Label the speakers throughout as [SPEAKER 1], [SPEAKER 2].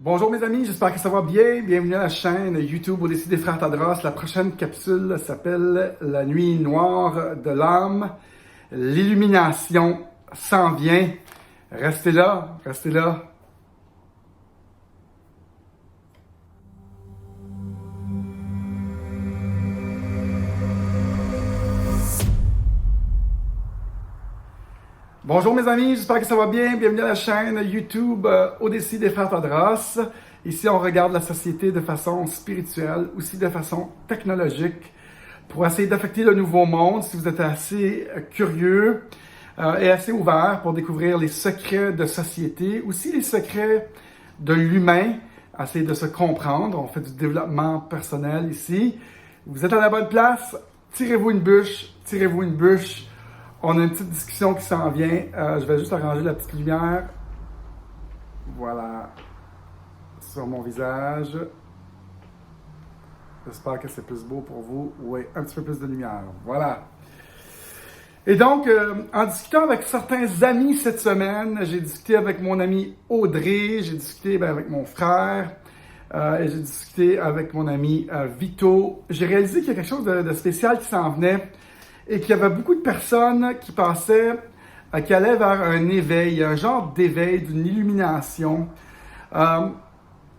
[SPEAKER 1] Bonjour mes amis, j'espère que ça va bien. Bienvenue à la chaîne YouTube Au-Dessus des Frères Tadros. La prochaine capsule s'appelle La nuit noire de l'âme. L'illumination s'en vient. Restez là, restez là. Bonjour mes amis, j'espère que ça va bien. Bienvenue à la chaîne YouTube Au-Dessus des Frères Tadros. Ici, on regarde la société de façon spirituelle, aussi de façon technologique, pour essayer d'affecter le nouveau monde. Si vous êtes assez curieux et assez ouvert pour découvrir les secrets de société, aussi les secrets de l'humain, essayer de se comprendre. On fait du développement personnel ici. Vous êtes à la bonne place. Tirez-vous une bûche, tirez-vous une bûche. On a une petite discussion qui s'en vient. Je vais juste arranger la petite lumière. Voilà. Sur mon visage. J'espère que c'est plus beau pour vous. Oui, un petit peu plus de lumière. Voilà. Et donc, en discutant avec certains amis cette semaine, j'ai discuté avec mon ami Audrey, j'ai discuté avec mon frère, et j'ai discuté avec mon ami Vito. J'ai réalisé qu'il y a quelque chose de spécial qui s'en venait. Et qu'il y avait beaucoup de personnes qui pensaient, qui allaient vers un éveil, un genre d'éveil, d'une illumination.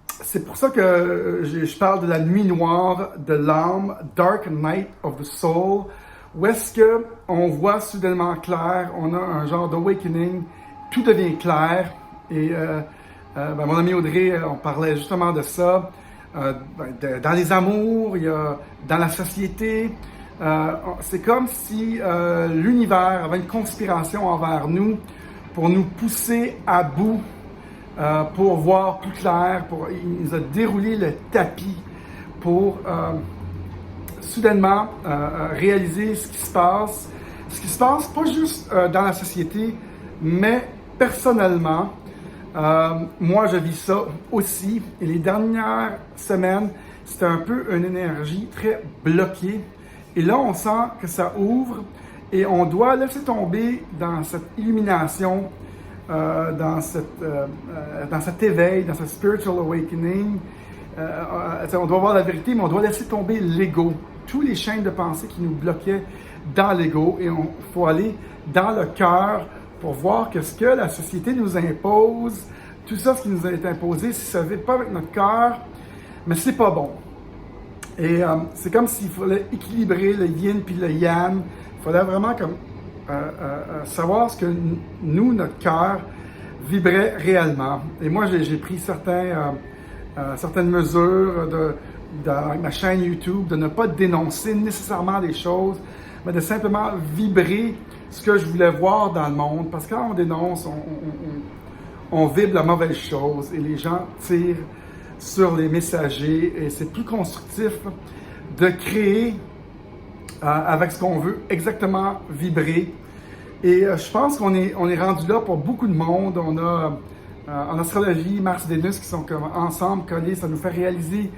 [SPEAKER 1] C'est pour ça que je parle de la nuit noire de l'âme, Dark Night of the Soul, où est-ce qu'on voit soudainement clair, on a un genre d'awakening, tout devient clair. Et mon ami Audrey, on parlait justement de ça, dans les amours, il y a, dans la société. C'est comme si l'univers avait une conspiration envers nous pour nous pousser à bout, pour voir plus clair, il nous a déroulé le tapis pour soudainement réaliser ce qui se passe pas juste dans la société, mais personnellement. Moi, je vis ça aussi, et les dernières semaines, c'était un peu une énergie très bloquée. Et là, on sent que ça ouvre et on doit laisser tomber dans cette illumination, dans cet éveil, dans ce spiritual awakening. On doit voir la vérité, mais on doit laisser tomber l'ego, tous les chaînes de pensée qui nous bloquaient dans l'ego. Et il faut aller dans le cœur pour voir que ce que la société nous impose, tout ça, ce qui nous a été imposé, si ça ne vit pas avec notre cœur, mais c'est pas bon. Et c'est comme s'il fallait équilibrer le yin puis le yang. Il fallait vraiment savoir ce que nous, notre cœur, vibrait réellement. Et moi, j'ai pris certaines mesures dans ma chaîne YouTube, de ne pas dénoncer nécessairement des choses, mais de simplement vibrer ce que je voulais voir dans le monde. Parce que quand on dénonce, on vibre la mauvaise chose et les gens tirent sur les messagers, et c'est plus constructif de créer avec ce qu'on veut exactement vibrer. Et je pense qu'on est rendu là pour beaucoup de monde. On a en astrologie Mars et Vénus qui sont ensemble collés, ça nous fait réaliser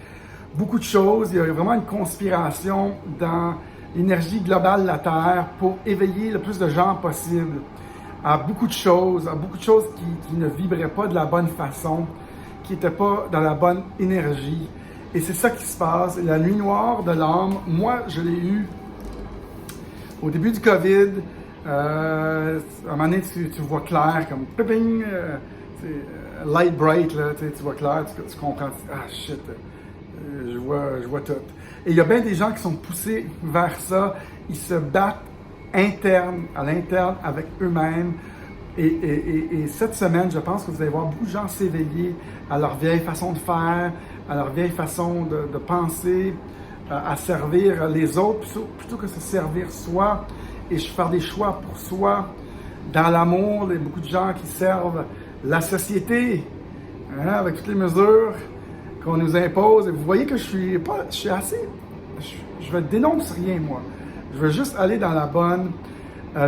[SPEAKER 1] beaucoup de choses. Il y a vraiment une conspiration dans l'énergie globale de la Terre pour éveiller le plus de gens possible à beaucoup de choses, qui ne vibraient pas de la bonne façon, qui n'était pas dans la bonne énergie. Et c'est ça qui se passe. La nuit noire de l'âme, moi, je l'ai eu au début du COVID. À un moment donné, tu vois clair, comme ping, light bright, là, tu vois clair, tu comprends. Ah shit, je vois tout. Et il y a bien des gens qui sont poussés vers ça. Ils se battent à l'interne avec eux-mêmes. Et cette semaine, je pense que vous allez voir beaucoup de gens s'éveiller à leur vieille façon de faire, à leur vieille façon de penser, à servir les autres plutôt que de se servir soi et faire des choix pour soi. Dans l'amour, il y a beaucoup de gens qui servent la société, hein, avec toutes les mesures qu'on nous impose. Et vous voyez que je dénonce rien, moi. Je veux juste aller dans la bonne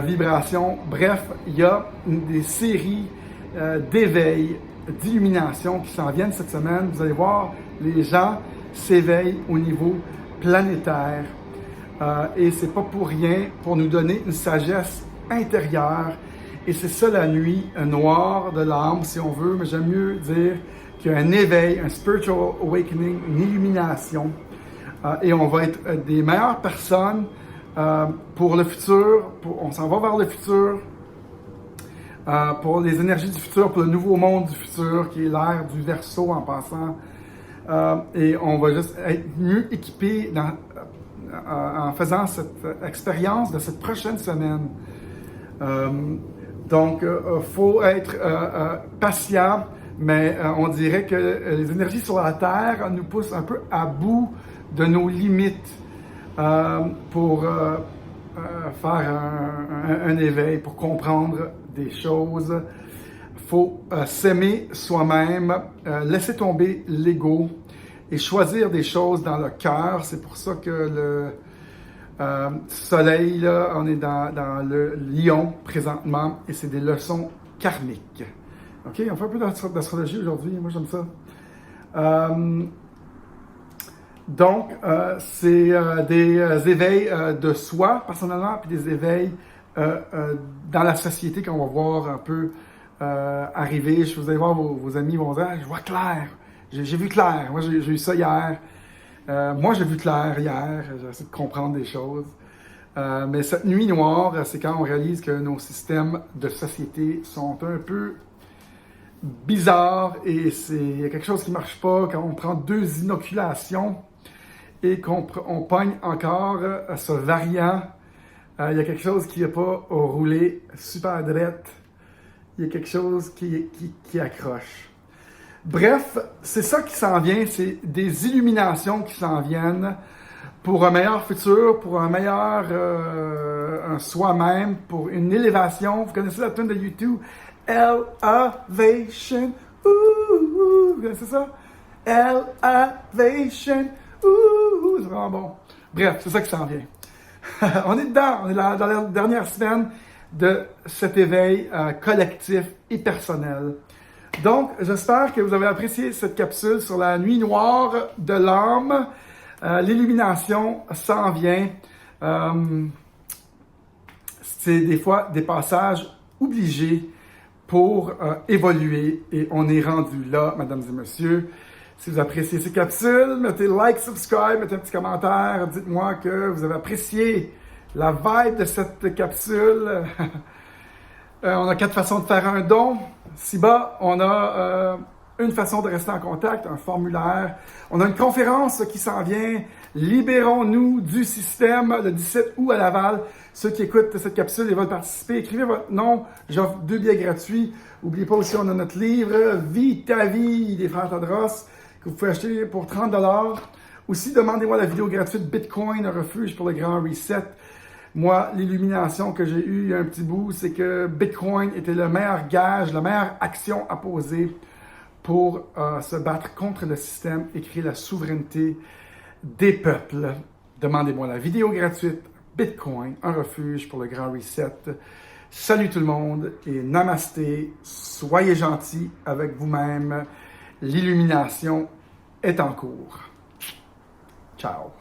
[SPEAKER 1] vibration. Bref, il y a des séries d'éveil, d'illumination qui s'en viennent cette semaine. Vous allez voir, les gens s'éveillent au niveau planétaire. Et c'est pas pour rien, pour nous donner une sagesse intérieure. Et c'est ça la nuit noire de l'âme, si on veut, mais j'aime mieux dire qu'il y a un éveil, un spiritual awakening, une illumination. Et on va être des meilleures personnes pour le futur. On s'en va vers le futur. Pour les énergies du futur, pour le nouveau monde du futur, qui est l'ère du Verseau en passant. Et on va juste être mieux équipés en faisant cette expérience de cette prochaine semaine. Donc, faut être patient, mais on dirait que les énergies sur la Terre nous poussent un peu à bout de nos limites pour faire un éveil, pour comprendre des choses. Il faut s'aimer soi-même, laisser tomber l'ego et choisir des choses dans le cœur. C'est pour ça que le soleil, là, on est dans le lion présentement et c'est des leçons karmiques. OK, on fait un peu d'astrologie aujourd'hui, moi j'aime ça. Donc, c'est des éveils de soi, personnellement, puis des éveils dans la société qu'on va voir un peu arriver. Vous allez voir, vos amis vont dire « Je vois clair, j'ai vu clair, moi j'ai eu ça hier. Moi j'ai vu clair hier, j'ai essayé de comprendre des choses. » Mais cette nuit noire, c'est quand on réalise que nos systèmes de société sont un peu bizarres et c'est quelque chose qui ne marche pas quand on prend 2 inoculations et qu'on pogne encore ce variant. Il y a quelque chose qui n'a pas roulé super drette. Il y a quelque chose qui accroche. Bref, c'est ça qui s'en vient, c'est des illuminations qui s'en viennent pour un meilleur futur, pour un meilleur un soi-même, pour une élévation. Vous connaissez la tune de YouTube? Elevation. Vous connaissez ça? Elevation. C'est vraiment bon. Bref, c'est ça qui s'en vient. On est dedans, on est dans la dernière semaine de cet éveil collectif et personnel. Donc, j'espère que vous avez apprécié cette capsule sur la nuit noire de l'âme. L'illumination s'en vient. C'est des fois des passages obligés pour évoluer et on est rendu là, mesdames et messieurs. Si vous appréciez ces capsules, mettez like, subscribe, mettez un petit commentaire, dites-moi que vous avez apprécié la vibe de cette capsule. On a 4 façons de faire un don. Ci-bas, on a une façon de rester en contact, un formulaire. On a une conférence qui s'en vient. Libérons-nous du système le 17 août à Laval. Ceux qui écoutent cette capsule et veulent participer, écrivez votre nom. J'offre 2 billets gratuits. N'oubliez pas aussi, on a notre livre « Vie ta vie » des frères Tadros que vous pouvez acheter pour 30 $. Aussi, demandez-moi la vidéo gratuite Bitcoin, un refuge pour le grand reset. Moi, l'illumination que j'ai eue il y a un petit bout, c'est que Bitcoin était le meilleur gage, la meilleure action à poser pour se battre contre le système et créer la souveraineté des peuples. Demandez-moi la vidéo gratuite Bitcoin, un refuge pour le grand reset. Salut tout le monde et namasté. Soyez gentils avec vous-même. L'illumination est en cours. Ciao.